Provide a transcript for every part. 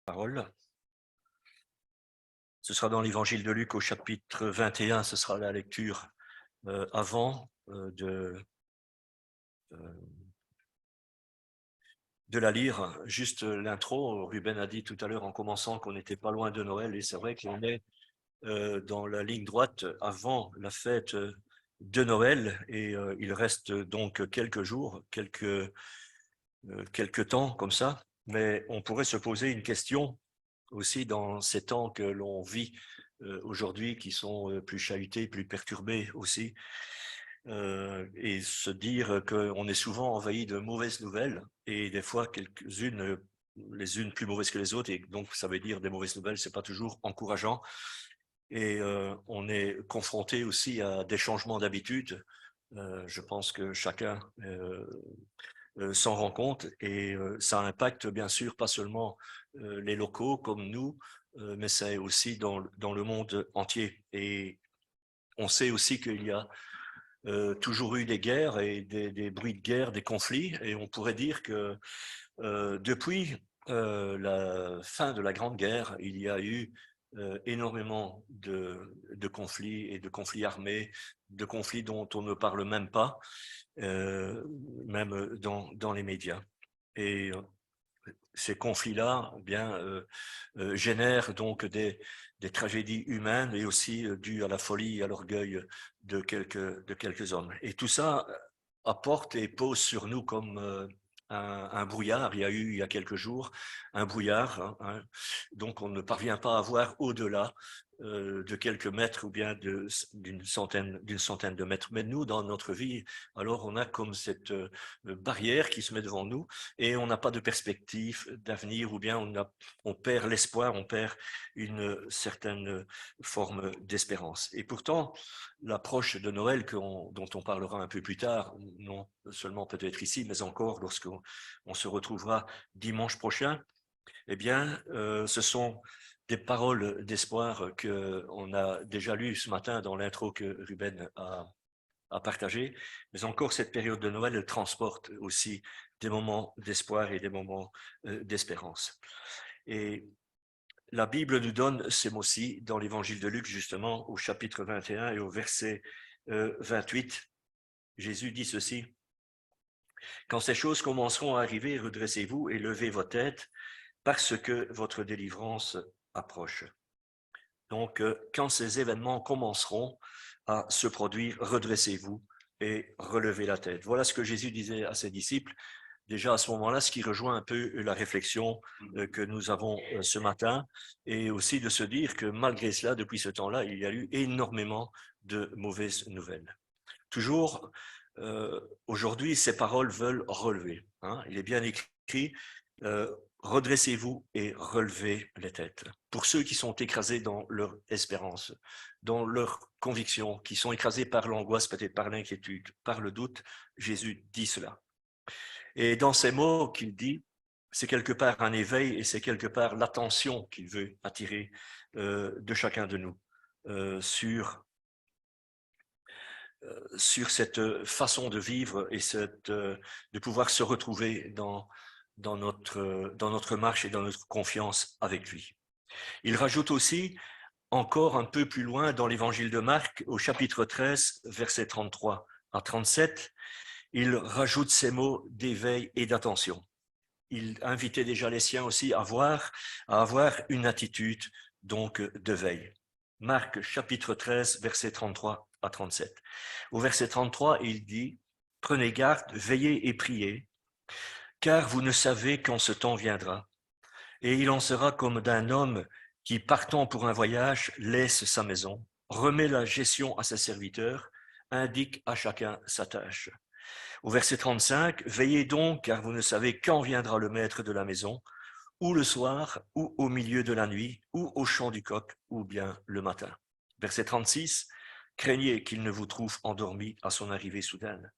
Parole. Ce sera dans l'évangile de Luc au chapitre 21, ce sera la lecture avant de la lire. Juste l'intro, Ruben a dit tout à l'heure en commençant qu'on n'était pas loin de Noël, et c'est vrai qu'on est dans la ligne droite avant la fête de Noël, et il reste donc quelques jours, quelques temps comme ça, mais on pourrait se poser une question aussi dans ces temps que l'on vit aujourd'hui, qui sont plus chahutés, plus perturbés aussi, et se dire qu'on est souvent envahi de mauvaises nouvelles, et des fois quelques-unes, les unes plus mauvaises que les autres, et donc ça veut dire des mauvaises nouvelles, c'est pas toujours encourageant, et on est confronté aussi à des changements d'habitude. Je pense que chacun s'en rend compte, et ça impacte bien sûr pas seulement les locaux comme nous, mais c'est aussi dans le monde entier. Et on sait aussi qu'il y a toujours eu des guerres et des bruits de guerre, des conflits, et on pourrait dire que depuis la fin de la Grande Guerre, il y a eu énormément de conflits, et de conflits armés, de conflits dont on ne parle même pas, même dans les médias. Et ces conflits-là génèrent donc des tragédies humaines, et aussi dues à la folie et à l'orgueil de quelques hommes. Et tout ça apporte et pose sur nous comme un brouillard. Il y a quelques jours, un brouillard, hein. Donc on ne parvient pas à voir au-delà de quelques mètres, ou bien d'une centaine de mètres. Mais nous, dans notre vie, alors on a comme cette barrière qui se met devant nous, et on n'a pas de perspective d'avenir, ou bien on perd l'espoir, on perd une certaine forme d'espérance. Et pourtant, l'approche de Noël dont on parlera un peu plus tard, non seulement peut-être ici, mais encore lorsqu'on se retrouvera dimanche prochain, eh bien, ce sont des paroles d'espoir qu'on a déjà lues ce matin dans l'intro que Ruben a partagé, mais encore cette période de Noël, elle transporte aussi des moments d'espoir et des moments d'espérance. Et la Bible nous donne ces mots-ci dans l'évangile de Luc, justement, au chapitre 21 et au verset 28. Jésus dit ceci: « Quand ces choses commenceront à arriver, redressez-vous et levez vos têtes, parce que votre délivrance approche. » Donc, quand ces événements commenceront à se produire, redressez-vous et relevez la tête. Voilà ce que Jésus disait à ses disciples, déjà à ce moment-là, ce qui rejoint un peu la réflexion que nous avons ce matin, et aussi de se dire que malgré cela, depuis ce temps-là, il y a eu énormément de mauvaises nouvelles. Toujours, aujourd'hui, ces paroles veulent relever, hein. Il est bien écrit, redressez-vous et relevez les têtes. Pour ceux qui sont écrasés dans leur espérance, dans leur conviction, qui sont écrasés par l'angoisse, peut-être par l'inquiétude, par le doute, Jésus dit cela. Et dans ces mots qu'il dit, c'est quelque part un éveil, et c'est quelque part l'attention qu'il veut attirer de chacun de nous sur cette façon de vivre, et de pouvoir se retrouver dans notre marche et dans notre confiance avec lui. Il rajoute aussi, encore un peu plus loin dans l'évangile de Marc, au chapitre 13, versets 33 à 37, il rajoute ces mots d'éveil et d'attention. Il invitait déjà les siens aussi à avoir une attitude donc de veille. Marc chapitre 13, versets 33 à 37. Au verset 33, il dit: « Prenez garde, veillez et priez, car vous ne savez quand ce temps viendra. Et il en sera comme d'un homme qui, partant pour un voyage, laisse sa maison, remet la gestion à ses serviteurs, indique à chacun sa tâche. » Au verset 35, « Veillez donc, car vous ne savez quand viendra le maître de la maison, ou le soir, ou au milieu de la nuit, ou au chant du coq, ou bien le matin. » Verset 36, « Craignez qu'il ne vous trouve endormi à son arrivée soudaine.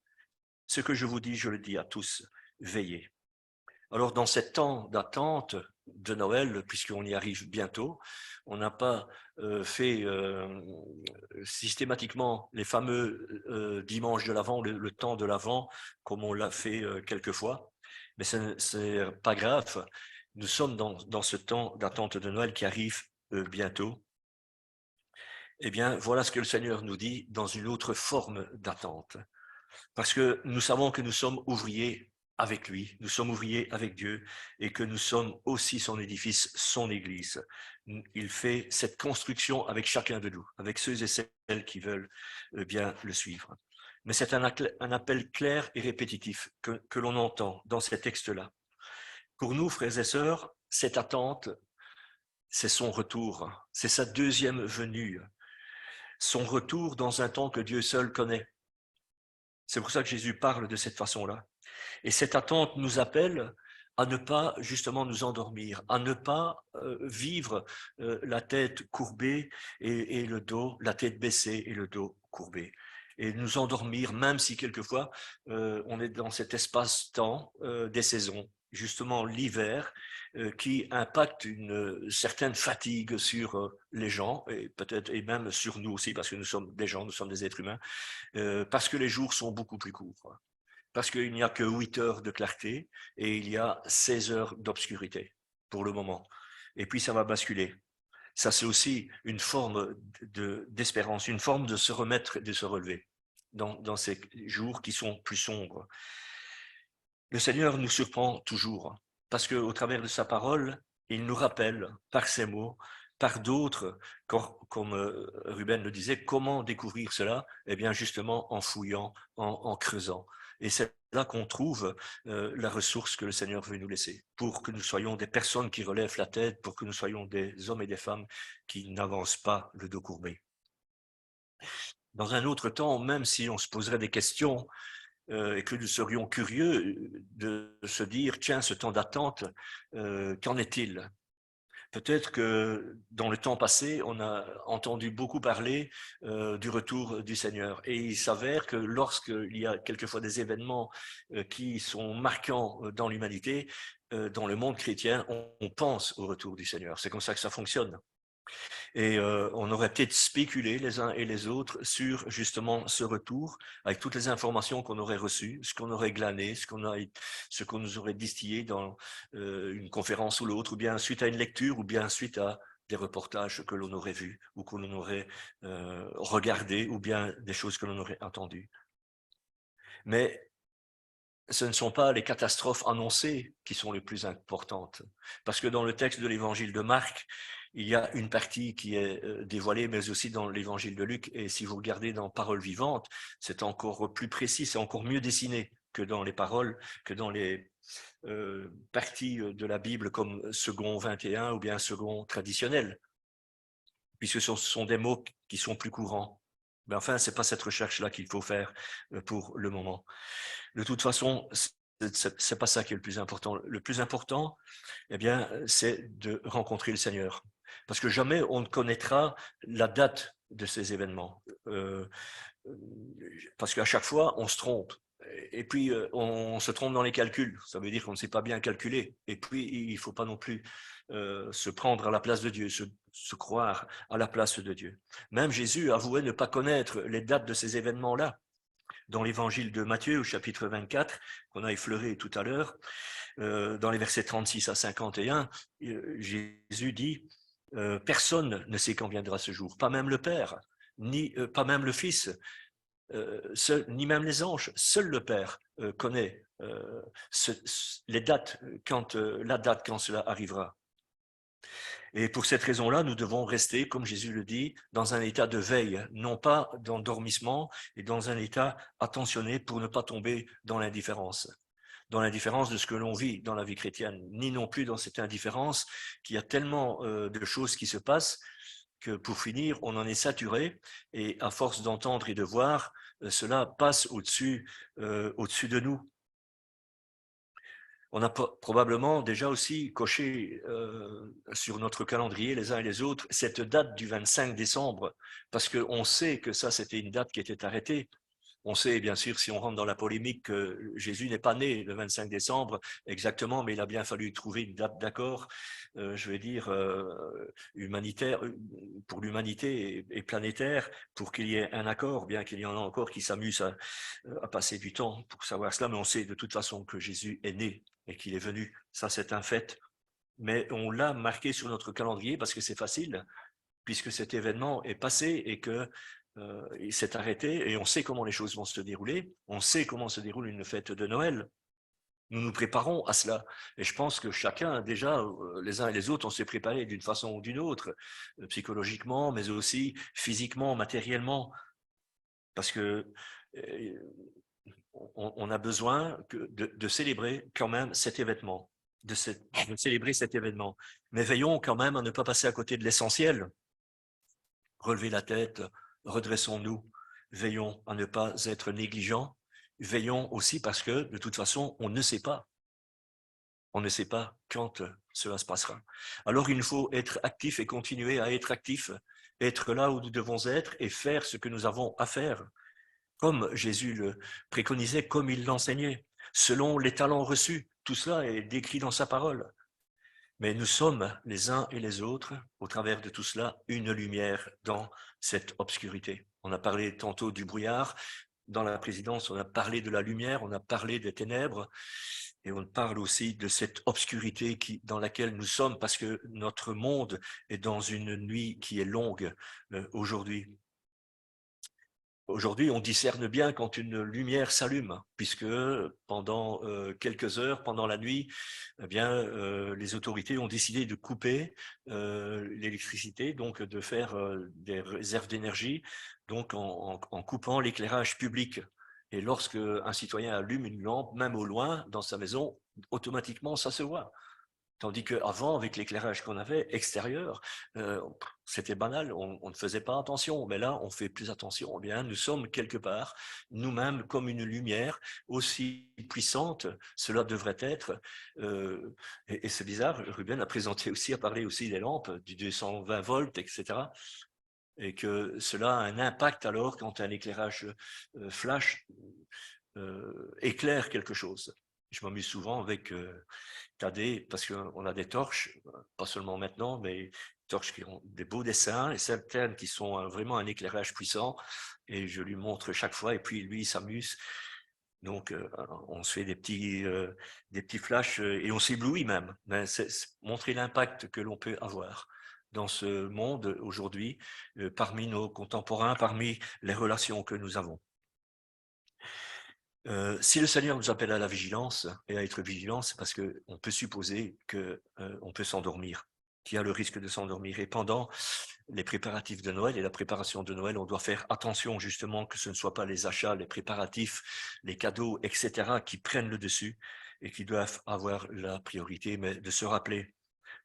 Ce que je vous dis, je le dis à tous, veillez. » Alors, dans ce temps d'attente de Noël, puisqu'on y arrive bientôt, on n'a pas fait systématiquement les fameux dimanches de l'Avent, le temps de l'Avent, comme on l'a fait quelquefois, mais c'est pas grave. nous sommes dans ce temps d'attente de Noël qui arrive bientôt. Eh bien, voilà ce que le Seigneur nous dit dans une autre forme d'attente. Parce que nous savons que nous sommes ouvriers avec lui, nous sommes ouvriers avec Dieu et que nous sommes aussi son édifice, son Église. Il fait cette construction avec chacun de nous, avec ceux et celles qui veulent bien le suivre. Mais c'est un appel clair et répétitif que l'on entend dans ces textes-là. Pour nous, frères et sœurs, cette attente, c'est son retour, c'est sa deuxième venue, son retour dans un temps que Dieu seul connaît. C'est pour ça que Jésus parle de cette façon-là. Et cette attente nous appelle à ne pas justement nous endormir, à ne pas vivre la tête courbée et le dos, la tête baissée et le dos courbé. Et nous endormir, même si quelquefois on est dans cet espace-temps des saisons, justement l'hiver, qui impacte une certaine fatigue sur les gens, et peut-être et même sur nous aussi, parce que nous sommes des gens, nous sommes des êtres humains, parce que les jours sont beaucoup plus courts. Parce qu'il n'y a que 8 heures de clarté et il y a 16 heures d'obscurité pour le moment. Et puis ça va basculer. Ça, c'est aussi une forme d'espérance, une forme de se remettre et de se relever dans ces jours qui sont plus sombres. Le Seigneur nous surprend toujours parce qu'au travers de sa parole, il nous rappelle par ses mots, par d'autres, comme Ruben le disait, comment découvrir cela? Eh bien, justement, en fouillant, en creusant. Et c'est là qu'on trouve la ressource que le Seigneur veut nous laisser, pour que nous soyons des personnes qui relèvent la tête, pour que nous soyons des hommes et des femmes qui n'avancent pas le dos courbé. Dans un autre temps, même si on se poserait des questions et que nous serions curieux de se dire, tiens, ce temps d'attente, qu'en est-il? Peut-être que dans le temps passé, on a entendu beaucoup parler du retour du Seigneur. Et il s'avère que lorsqu'il y a quelquefois des événements qui sont marquants dans l'humanité, dans le monde chrétien, on pense au retour du Seigneur. C'est comme ça que ça fonctionne. Et on aurait peut-être spéculé les uns et les autres sur justement ce retour, avec toutes les informations qu'on aurait reçues, ce qu'on aurait glané, ce qu'on nous aurait distillé dans une conférence ou l'autre, ou bien suite à une lecture, ou bien suite à des reportages que l'on aurait vus, ou que l'on aurait regardés, ou bien des choses que l'on aurait entendues. Mais ce ne sont pas les catastrophes annoncées qui sont les plus importantes. Parce que dans le texte de l'évangile de Marc, il y a une partie qui est dévoilée, mais aussi dans l'évangile de Luc. Et si vous regardez dans Paroles vivantes, c'est encore plus précis, c'est encore mieux dessiné que dans les paroles, que dans les parties de la Bible comme second 21 ou bien second traditionnel, puisque ce sont des mots qui sont plus courants. Mais enfin, c'est pas cette recherche-là qu'il faut faire pour le moment. De toute façon, c'est pas ça qui est le plus important. Le plus important, eh bien, c'est de rencontrer le Seigneur. Parce que jamais on ne connaîtra la date de ces événements. Parce qu'à chaque fois, on se trompe. Et puis, on se trompe dans les calculs. Ça veut dire qu'on ne sait pas bien calculer. Et puis, il ne faut pas non plus se prendre à la place de Dieu, se croire à la place de Dieu. Même Jésus avouait ne pas connaître les dates de ces événements-là. Dans l'évangile de Matthieu, au chapitre 24, qu'on a effleuré tout à l'heure, dans les versets 36 à 51, Jésus dit « Personne ne sait quand viendra ce jour, pas même le Père, ni pas même le Fils, ni même les anges. Seul le Père connaît les dates, la date quand cela arrivera. » Et pour cette raison-là, nous devons rester, comme Jésus le dit, dans un état de veille, non pas d'endormissement, et dans un état attentionné pour ne pas tomber dans l'indifférence de ce que l'on vit dans la vie chrétienne, ni non plus dans cette indifférence qu'il y a tellement de choses qui se passent que pour finir, on en est saturé et à force d'entendre et de voir, cela passe au-dessus de nous. On a probablement déjà aussi coché sur notre calendrier, les uns et les autres, cette date du 25 décembre, parce qu'on sait que ça, c'était une date qui était arrêtée. On sait, bien sûr, si on rentre dans la polémique, que Jésus n'est pas né le 25 décembre exactement, mais il a bien fallu trouver une date d'accord, je vais dire, humanitaire, pour l'humanité et planétaire, pour qu'il y ait un accord, bien qu'il y en a encore qui s'amusent à passer du temps pour savoir cela, mais on sait de toute façon que Jésus est né et qu'il est venu. Ça, c'est un fait. mais on l'a marqué sur notre calendrier parce que c'est facile, puisque cet événement est passé et que il s'est arrêté et on sait comment les choses vont se dérouler, on sait comment se déroule une fête de Noël. Nous nous préparons à cela. Et je pense que chacun, déjà, les uns et les autres, on s'est préparé d'une façon ou d'une autre, psychologiquement, mais aussi physiquement, matériellement, parce que on a besoin de célébrer quand même cet événement, de célébrer cet événement. Mais veillons quand même à ne pas passer à côté de l'essentiel. Relever la tête, redressons-nous, veillons à ne pas être négligents, veillons aussi parce que, de toute façon, on ne sait pas. On ne sait pas quand cela se passera. Alors il nous faut être actifs et continuer à être actifs, être là où nous devons être et faire ce que nous avons à faire, comme Jésus le préconisait, comme il l'enseignait, selon les talents reçus. Tout cela est décrit dans sa parole. Mais nous sommes les uns et les autres, au travers de tout cela, une lumière dans cette obscurité. On a parlé tantôt du brouillard. Dans la présidence, on a parlé de la lumière, on a parlé des ténèbres, et on parle aussi de cette obscurité dans laquelle nous sommes, parce que notre monde est dans une nuit qui est longue aujourd'hui. Aujourd'hui, on discerne bien quand une lumière s'allume, puisque pendant quelques heures, pendant la nuit, eh bien, les autorités ont décidé de couper l'électricité, donc de faire des réserves d'énergie, donc en coupant l'éclairage public. Et lorsque un citoyen allume une lampe, même au loin, dans sa maison, automatiquement, ça se voit. Tandis qu'avant, avec l'éclairage qu'on avait extérieur, c'était banal, on ne faisait pas attention. Mais là, on fait plus attention. Eh bien, nous sommes quelque part, nous-mêmes, comme une lumière aussi puissante, cela devrait être. Et c'est bizarre, Ruben a présenté aussi, a parlé aussi des lampes, du 220 volts, etc. Et que cela a un impact alors quand un éclairage flash éclaire quelque chose. Je m'amuse souvent avec parce qu'on a des torches, pas seulement maintenant, mais torches qui ont des beaux dessins et certaines qui sont vraiment un éclairage puissant. Et je lui montre chaque fois et puis lui, il s'amuse. Donc, on se fait des petits flashs et on s'éblouit même. Mais c'est montrer l'impact que l'on peut avoir dans ce monde aujourd'hui, parmi nos contemporains, parmi les relations que nous avons. Si le Seigneur nous appelle à la vigilance et à être vigilant, c'est parce qu'on peut supposer qu'on peut s'endormir, qu'il y a le risque de s'endormir. Et pendant les préparatifs de Noël et la préparation de Noël, on doit faire attention justement que ce ne soit pas les achats, les préparatifs, les cadeaux, etc. qui prennent le dessus et qui doivent avoir la priorité, mais de se rappeler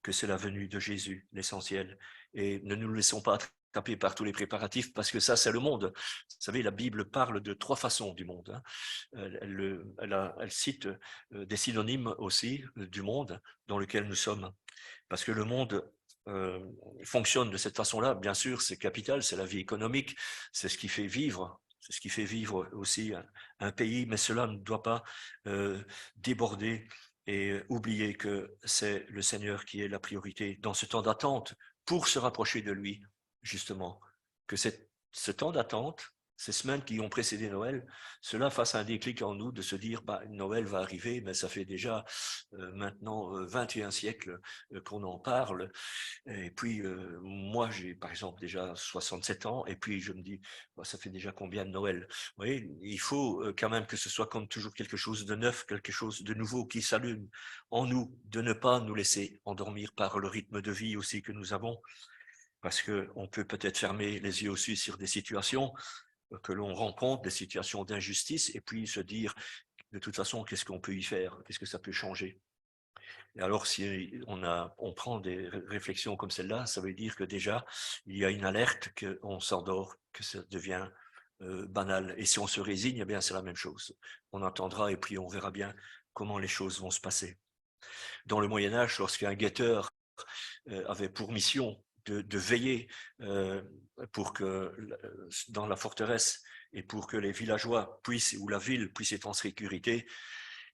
que c'est la venue de Jésus, l'essentiel. Et ne nous laissons pas attraper par tous les préparatifs, parce que ça, c'est le monde. Vous savez, la Bible parle de 3 façons du monde. Hein. Elle cite des synonymes aussi du monde dans lequel nous sommes. Parce que le monde fonctionne de cette façon-là. Bien sûr, c'est capital, c'est la vie économique, c'est ce qui fait vivre. C'est ce qui fait vivre aussi un pays, mais cela ne doit pas déborder et oublier que c'est le Seigneur qui est la priorité dans ce temps d'attente pour se rapprocher de lui, justement. Que ce temps d'attente, ces semaines qui ont précédé Noël, cela fasse un déclic en nous de se dire, Noël va arriver, mais ça fait déjà maintenant 21 siècles qu'on en parle. Et puis, moi, j'ai par exemple déjà 67 ans, et puis je me dis, ça fait déjà combien de Noël? Vous voyez, il faut quand même que ce soit comme toujours quelque chose de neuf, quelque chose de nouveau qui s'allume en nous, de ne pas nous laisser endormir par le rythme de vie aussi que nous avons, parce qu'on peut peut-être fermer les yeux aussi sur des situations que l'on rencontre, des situations d'injustice, et puis se dire, de toute façon, qu'est-ce qu'on peut y faire? Qu'est-ce que ça peut changer? Et alors, si on prend des réflexions comme celle-là, ça veut dire que déjà, il y a une alerte qu'on s'endort, que ça devient banal. Et si on se résigne, eh bien, c'est la même chose. On attendra et puis on verra bien comment les choses vont se passer. Dans le Moyen-Âge, lorsqu'un guetteur avait pour mission de veiller pour que dans la forteresse et pour que les villageois puissent, ou la ville puisse être en sécurité,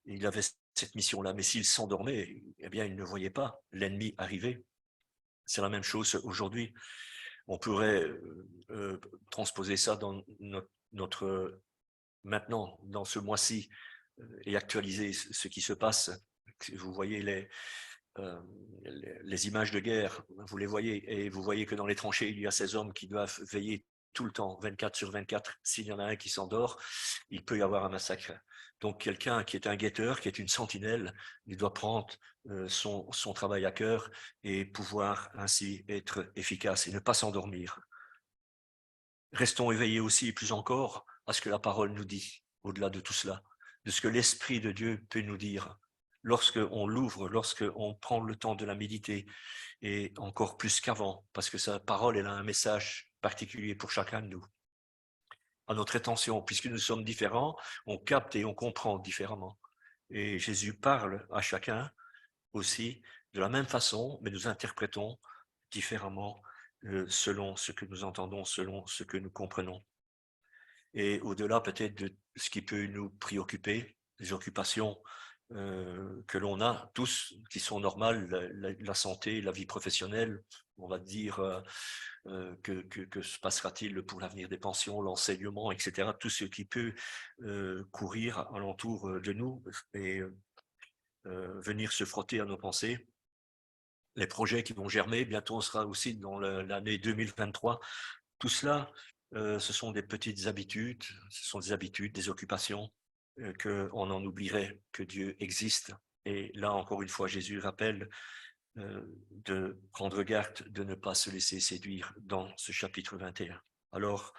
il avait cette mission-là. Mais s'il s'endormait, eh bien, il ne voyait pas l'ennemi arriver. C'est la même chose aujourd'hui. On pourrait transposer ça dans notre maintenant, dans ce mois-ci, et actualiser ce qui se passe. Vous voyez les images de guerre, vous les voyez, et vous voyez que dans les tranchées, il y a ces hommes qui doivent veiller tout le temps, 24 sur 24. S'il y en a un qui s'endort, il peut y avoir un massacre. Donc quelqu'un qui est un guetteur, qui est une sentinelle, il doit prendre son travail à cœur et pouvoir ainsi être efficace et ne pas s'endormir. Restons éveillés aussi et plus encore à ce que la parole nous dit, au-delà de tout cela, de ce que l'Esprit de Dieu peut nous dire. Lorsqu'on l'ouvre, lorsqu'on prend le temps de la méditer, et encore plus qu'avant, parce que sa parole, elle a un message particulier pour chacun de nous. À notre attention, puisque nous sommes différents, on capte et on comprend différemment. Et Jésus parle à chacun aussi de la même façon, mais nous interprétons différemment selon ce que nous entendons, selon ce que nous comprenons. Et au-delà peut-être de ce qui peut nous préoccuper, les occupations que l'on a tous, qui sont normales, la santé, la vie professionnelle, on va dire que se passera-t-il pour l'avenir des pensions, l'enseignement, etc. Tout ce qui peut courir alentour de nous et venir se frotter à nos pensées. Les projets qui vont germer, bientôt on sera aussi dans l'année 2023. Tout cela, ce sont des petites habitudes, ce sont des habitudes, des occupations, qu'on en oublierait que Dieu existe. Et là, encore une fois, Jésus rappelle de prendre garde, de ne pas se laisser séduire dans ce chapitre 21. Alors,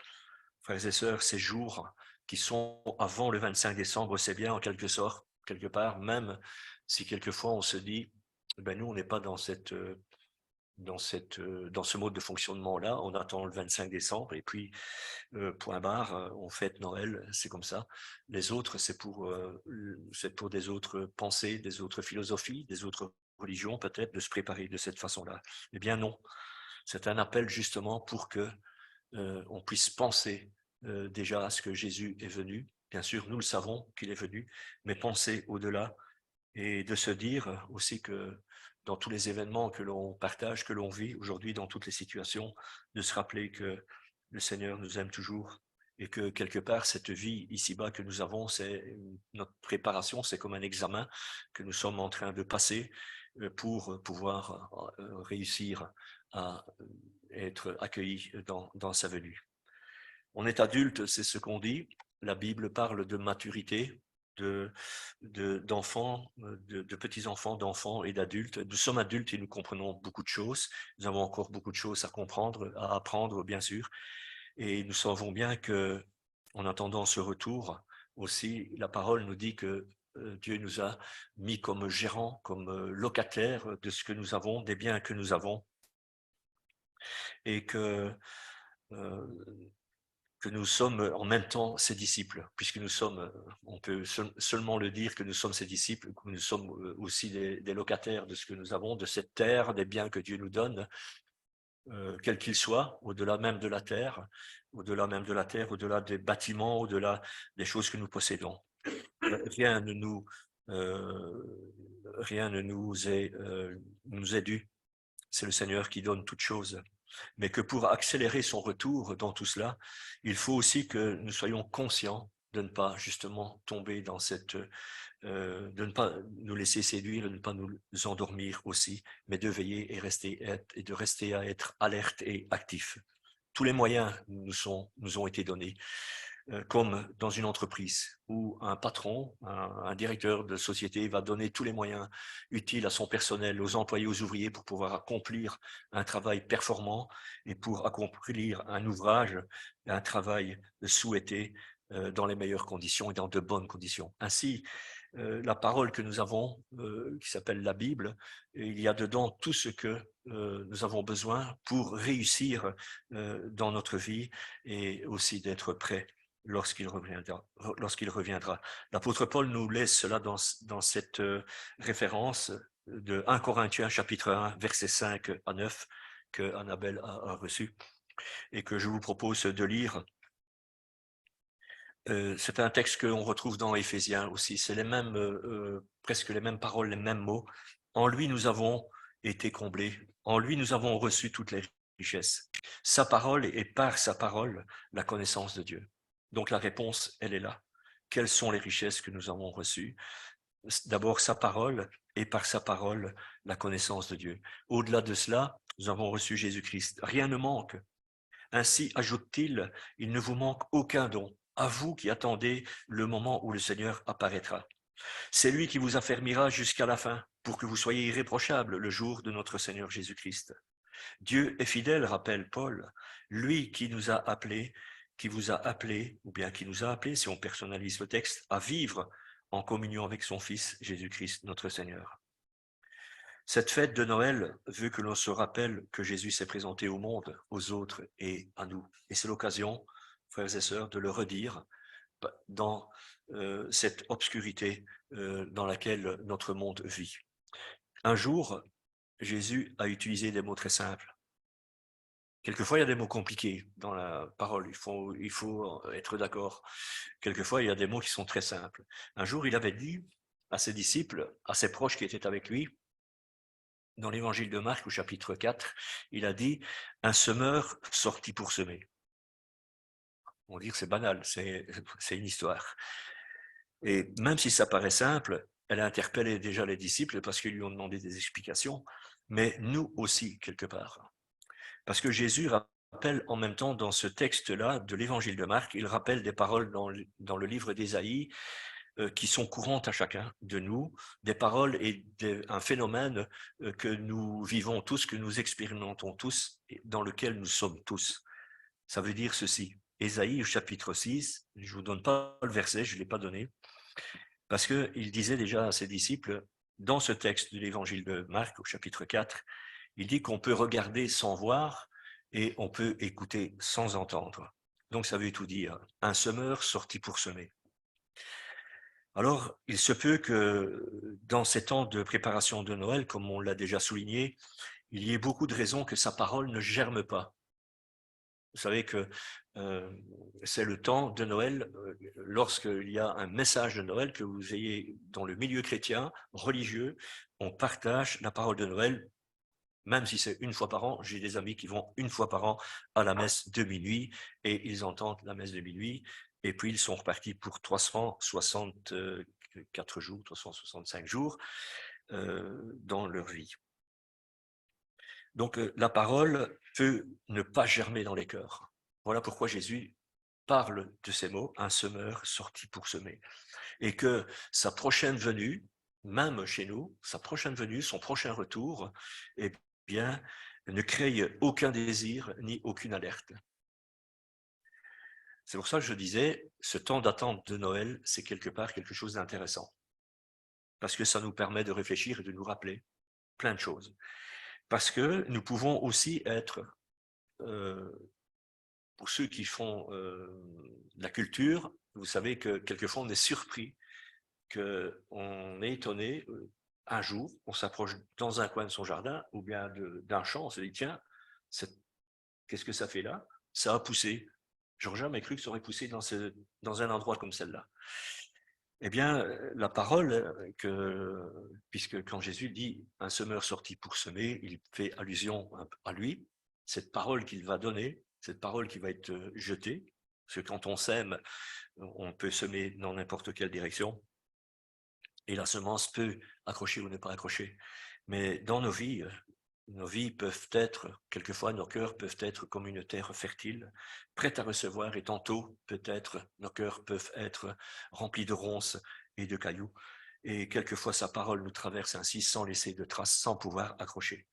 frères et sœurs, ces jours qui sont avant le 25 décembre, c'est bien en quelque sorte, quelque part, même si quelquefois on se dit, ben nous, on n'est pas dans ce mode de fonctionnement-là, on attend le 25 décembre et puis point barre, on fête Noël, c'est comme ça. Les autres, c'est pour des autres pensées, des autres philosophies, des autres religions peut-être, de se préparer de cette façon-là. Eh bien non, c'est un appel justement pour que on puisse penser déjà à ce que Jésus est venu. Bien sûr, nous le savons qu'il est venu, mais penser au-delà et de se dire aussi que dans tous les événements que l'on partage, que l'on vit aujourd'hui, dans toutes les situations, de se rappeler que le Seigneur nous aime toujours et que quelque part, cette vie ici-bas que nous avons, c'est notre préparation, c'est comme un examen que nous sommes en train de passer pour pouvoir réussir à être accueillis dans sa venue. On est adulte, c'est ce qu'on dit. La Bible parle de maturité, d'enfants, de petits-enfants, d'enfants et d'adultes. Nous sommes adultes et nous comprenons beaucoup de choses. Nous avons encore beaucoup de choses à comprendre, à apprendre, bien sûr. Et nous savons bien que, en attendant ce retour, aussi, la parole nous dit que Dieu nous a mis comme gérants, comme locataires de ce que nous avons, des biens que nous avons, et euh, que nous sommes en même temps ses disciples, puisque nous sommes, on peut seulement le dire que nous sommes ses disciples, que nous sommes aussi des locataires de ce que nous avons, de cette terre, des biens que Dieu nous donne, quels qu'ils soient, au-delà même de la terre, au-delà même de la terre, au-delà des bâtiments, au-delà des choses que nous possédons. Rien ne nous, rien ne nous est dû. C'est le Seigneur qui donne toutes choses. Mais que pour accélérer son retour dans tout cela, il faut aussi que nous soyons conscients de ne pas justement tomber dans de ne pas nous laisser séduire, de ne pas nous endormir aussi, mais de veiller et de rester à être alerte et actif. Tous les moyens nous ont été donnés, comme dans une entreprise où un patron, un directeur de société va donner tous les moyens utiles à son personnel, aux employés, aux ouvriers pour pouvoir accomplir un travail performant et pour accomplir un ouvrage, un travail souhaité dans les meilleures conditions et dans de bonnes conditions. Ainsi, la parole que nous avons, qui s'appelle la Bible, il y a dedans tout ce que nous avons besoin pour réussir dans notre vie et aussi d'être prêts lorsqu'il reviendra. L'apôtre Paul nous laisse cela dans cette référence de 1 Corinthiens chapitre 1, versets 5 à 9, que Annabelle a reçu et que je vous propose de lire. C'est un texte qu'on retrouve dans Éphésiens aussi. C'est les mêmes, presque les mêmes paroles, les mêmes mots. En lui, nous avons été comblés. En lui, nous avons reçu toutes les richesses. Sa parole et par sa parole, la connaissance de Dieu. Donc la réponse, elle est là. Quelles sont les richesses que nous avons reçues? D'abord sa parole et par sa parole, la connaissance de Dieu. Au-delà de cela, nous avons reçu Jésus-Christ. Rien ne manque. Ainsi, ajoute-t-il, il ne vous manque aucun don, à vous qui attendez le moment où le Seigneur apparaîtra. C'est lui qui vous affermira jusqu'à la fin, pour que vous soyez irréprochables le jour de notre Seigneur Jésus-Christ. Dieu est fidèle, rappelle Paul, lui qui nous a appelés, qui vous a appelé, ou bien qui nous a appelés, si on personnalise le texte, à vivre en communion avec son Fils Jésus-Christ, notre Seigneur. Cette fête de Noël veut que l'on se rappelle que Jésus s'est présenté au monde, aux autres et à nous. Et c'est l'occasion, frères et sœurs, de le redire dans cette obscurité dans laquelle notre monde vit. Un jour, Jésus a utilisé des mots très simples. Quelquefois, il y a des mots compliqués dans la parole, il faut être d'accord. Quelquefois, il y a des mots qui sont très simples. Un jour, il avait dit à ses disciples, à ses proches qui étaient avec lui, dans l'évangile de Marc au chapitre 4, il a dit « Un semeur sortit pour semer ». On va dire que c'est banal, c'est une histoire. Et même si ça paraît simple, elle a interpellé déjà les disciples parce qu'ils lui ont demandé des explications, mais nous aussi, quelque part. Parce que Jésus rappelle en même temps dans ce texte-là de l'évangile de Marc, il rappelle des paroles dans le livre d'Ésaïe qui sont courantes à chacun de nous, des paroles et un phénomène que nous vivons tous, que nous expérimentons tous, et dans lequel nous sommes tous. Ça veut dire ceci. Ésaïe, chapitre 6, je ne vous donne pas le verset, je ne l'ai pas donné, parce qu'il disait déjà à ses disciples, dans ce texte de l'évangile de Marc, au chapitre 4, il dit qu'on peut regarder sans voir et on peut écouter sans entendre. Donc ça veut tout dire. Un semeur sorti pour semer. Alors, il se peut que dans ces temps de préparation de Noël, comme on l'a déjà souligné, il y ait beaucoup de raisons que sa parole ne germe pas. Vous savez que c'est le temps de Noël, lorsqu'il y a un message de Noël, que vous ayez dans le milieu chrétien, religieux, on partage la parole de Noël, même si c'est une fois par an. J'ai des amis qui vont une fois par an à la messe de minuit et ils entendent la messe de minuit et puis ils sont repartis pour 364 jours, 365 jours dans leur vie. Donc la parole peut ne pas germer dans les cœurs. Voilà pourquoi Jésus parle de ces mots, un semeur sorti pour semer. Et que sa prochaine venue, même chez nous, sa prochaine venue, son prochain retour, eh bien, ne crée aucun désir ni aucune alerte. C'est pour ça que je disais, ce temps d'attente de Noël, c'est quelque part quelque chose d'intéressant. Parce que ça nous permet de réfléchir et de nous rappeler plein de choses. Parce que nous pouvons aussi être, pour ceux qui font de la culture, vous savez que quelquefois on est surpris, qu'on est étonné, un jour, on s'approche dans un coin de son jardin ou bien d'un champ, on se dit tiens, qu'est-ce que ça fait là? Ça a poussé. J'aurais jamais cru que ça aurait poussé dans un endroit comme celle-là. Eh bien, la parole, puisque quand Jésus dit un semeur sorti pour semer, il fait allusion à lui, cette parole qu'il va donner, cette parole qui va être jetée, parce que quand on sème, on peut semer dans n'importe quelle direction, et la semence peut accrocher ou ne pas accrocher. Mais dans nos vies peuvent être, quelquefois nos cœurs peuvent être comme une terre fertile, prête à recevoir, et tantôt peut-être nos cœurs peuvent être remplis de ronces et de cailloux. Et quelquefois sa parole nous traverse ainsi sans laisser de traces, sans pouvoir accrocher.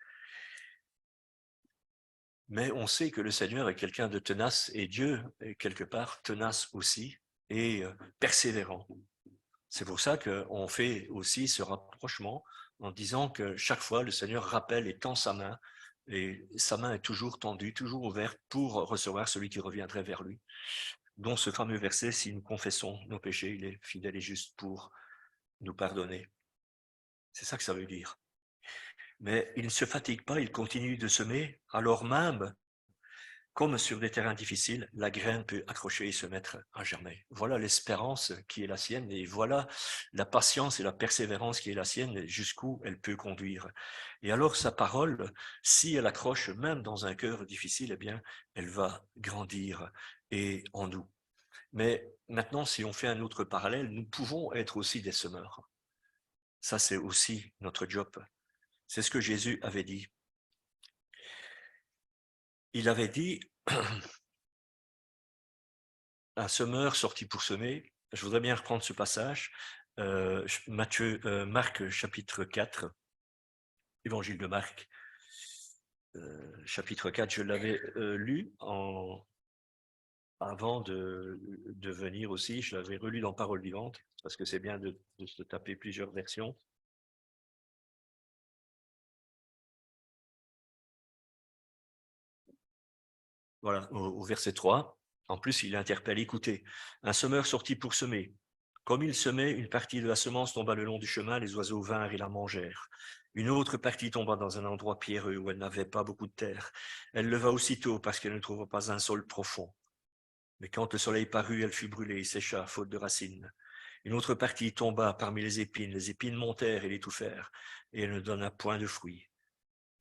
Mais on sait que le Seigneur est quelqu'un de tenace et Dieu est quelque part tenace aussi et persévérant. C'est pour ça qu'on fait aussi ce rapprochement en disant que chaque fois, le Seigneur rappelle et tend sa main, et sa main est toujours tendue, toujours ouverte pour recevoir celui qui reviendrait vers lui. Dont ce fameux verset, si nous confessons nos péchés, il est fidèle et juste pour nous pardonner. C'est ça que ça veut dire. Mais il ne se fatigue pas, il continue de semer, alors même comme sur des terrains difficiles, la graine peut accrocher et se mettre à germer. Voilà l'espérance qui est la sienne et voilà la patience et la persévérance qui est la sienne jusqu'où elle peut conduire. Et alors sa parole, si elle accroche même dans un cœur difficile, eh bien, elle va grandir et en nous. Mais maintenant, si on fait un autre parallèle, nous pouvons être aussi des semeurs. Ça, c'est aussi notre job. C'est ce que Jésus avait dit. Il avait dit, un semeur sorti pour semer. Je voudrais bien reprendre ce passage, Marc chapitre 4, évangile de Marc, chapitre 4, je l'avais lu avant de venir aussi, je l'avais relu dans Parole vivante, parce que c'est bien de se taper plusieurs versions. Voilà, au verset 3. En plus, il interpelle, écoutez, un semeur sortit pour semer. Comme il semait, une partie de la semence tomba le long du chemin, les oiseaux vinrent et la mangèrent. Une autre partie tomba dans un endroit pierreux où elle n'avait pas beaucoup de terre. Elle leva aussitôt parce qu'elle ne trouva pas un sol profond. Mais quand le soleil parut, elle fut brûlée et sécha, faute de racines. Une autre partie tomba parmi les épines montèrent et l'étouffèrent, et elle ne donna point de fruits.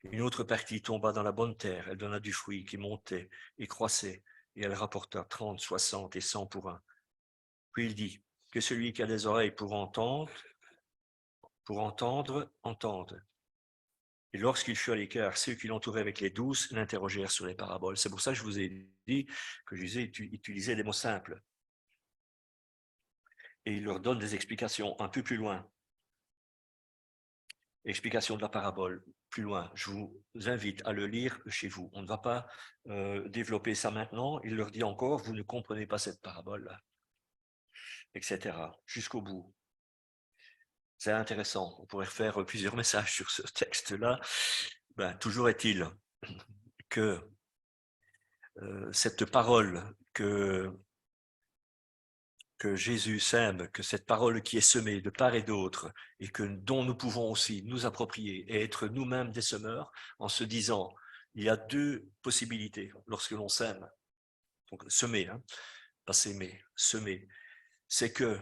Une autre partie tomba dans la bonne terre, elle donna du fruit qui montait et croissait, et elle rapporta 30, 60 et 100 pour un. Puis il dit, que celui qui a des oreilles pour entendre, entende. Et lorsqu'il fut à l'écart, ceux qui l'entouraient avec les 12 l'interrogèrent sur les paraboles. C'est pour ça que je vous ai dit que Jésus utilisait des mots simples. Et il leur donne des explications un peu plus loin. Explication de la parabole plus loin. Je vous invite à le lire chez vous. On ne va pas développer ça maintenant. Il leur dit encore, vous ne comprenez pas cette parabole, etc. Jusqu'au bout. C'est intéressant. On pourrait faire plusieurs messages sur ce texte-là. Ben, toujours est-il que cette parole que Jésus sème, que cette parole qui est semée de part et d'autre, et dont nous pouvons aussi nous approprier et être nous-mêmes des semeurs, en se disant, il y a deux possibilités lorsque l'on sème. Donc semer, hein, pas s'aimer, semer, c'est que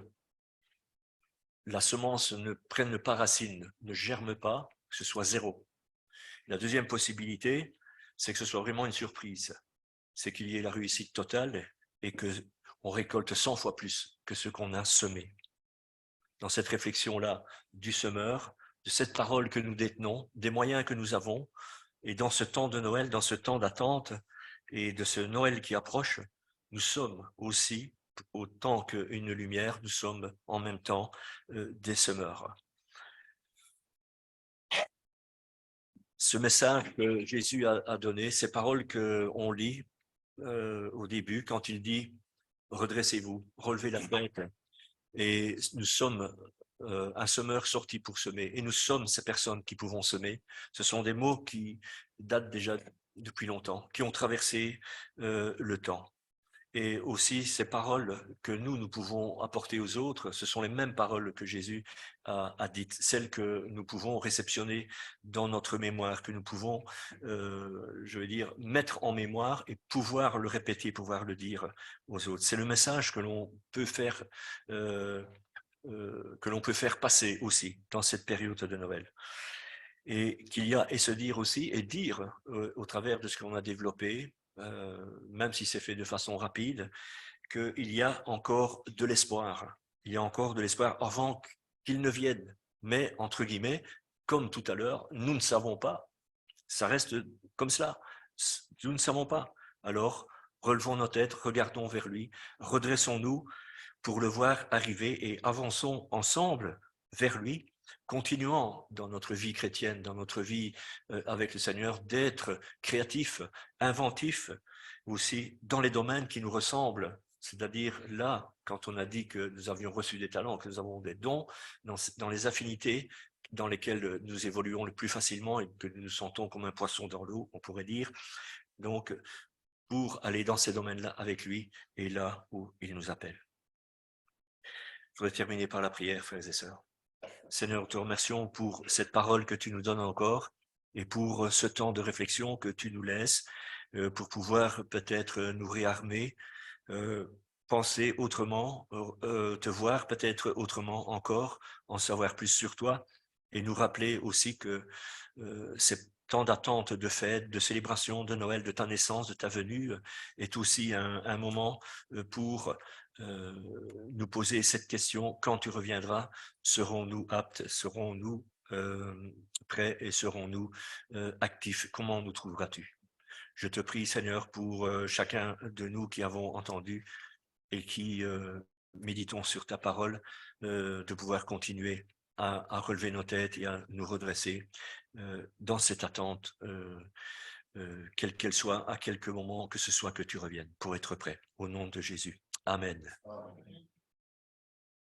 la semence ne prenne pas racine, ne germe pas, que ce soit zéro. La deuxième possibilité, c'est que ce soit vraiment une surprise, c'est qu'il y ait la réussite totale et que on récolte 100 fois plus que ce qu'on a semé. Dans cette réflexion-là du semeur, de cette parole que nous détenons, des moyens que nous avons, et dans ce temps de Noël, dans ce temps d'attente et de ce Noël qui approche, nous sommes aussi, autant qu'une lumière, nous sommes en même temps des semeurs. Ce message que Jésus a donné, ces paroles qu'on lit au début, quand il dit « redressez-vous, relevez la tête », et nous sommes un semeur sorti pour semer, et nous sommes ces personnes qui pouvons semer. Ce sont des mots qui datent déjà depuis longtemps, qui ont traversé le temps. Et aussi ces paroles que nous pouvons apporter aux autres, ce sont les mêmes paroles que Jésus a dites, celles que nous pouvons réceptionner dans notre mémoire, que nous pouvons, je veux dire, mettre en mémoire et pouvoir le répéter, pouvoir le dire aux autres. C'est le message que l'on peut faire passer aussi dans cette période de Noël. Et qu'il y a, et se dire aussi, et dire au travers de ce qu'on a développé, même si c'est fait de façon rapide, qu'il y a encore de l'espoir. Il y a encore de l'espoir avant qu'il ne vienne. Mais, entre guillemets, comme tout à l'heure, nous ne savons pas. Ça reste comme cela. Nous ne savons pas. Alors, relevons nos têtes, regardons vers lui, redressons-nous pour le voir arriver et avançons ensemble vers lui, continuant dans notre vie chrétienne, dans notre vie avec le Seigneur, d'être créatifs, inventifs, aussi dans les domaines qui nous ressemblent. C'est-à-dire là, quand on a dit que nous avions reçu des talents, que nous avons des dons, dans les affinités dans lesquelles nous évoluons le plus facilement et que nous nous sentons comme un poisson dans l'eau, on pourrait dire. Donc, pour aller dans ces domaines-là avec lui et là où il nous appelle. Je voudrais terminer par la prière, frères et sœurs. Seigneur, nous te remercions pour cette parole que tu nous donnes encore et pour ce temps de réflexion que tu nous laisses pour pouvoir peut-être nous réarmer, penser autrement, te voir peut-être autrement encore, en savoir plus sur toi et nous rappeler aussi que ces temps d'attente, de fête, de célébration de Noël, de ta naissance, de ta venue, est aussi un moment pour nous poser cette question, quand tu reviendras, serons-nous aptes, serons-nous prêts et serons-nous actifs? Comment nous trouveras-tu? Je te prie, Seigneur, pour chacun de nous qui avons entendu et qui méditons sur ta parole, de pouvoir continuer à relever nos têtes et à nous redresser dans cette attente, quelle qu'elle soit, à quelque moment que ce soit que tu reviennes, pour être prêt. Au nom de Jésus. Amen.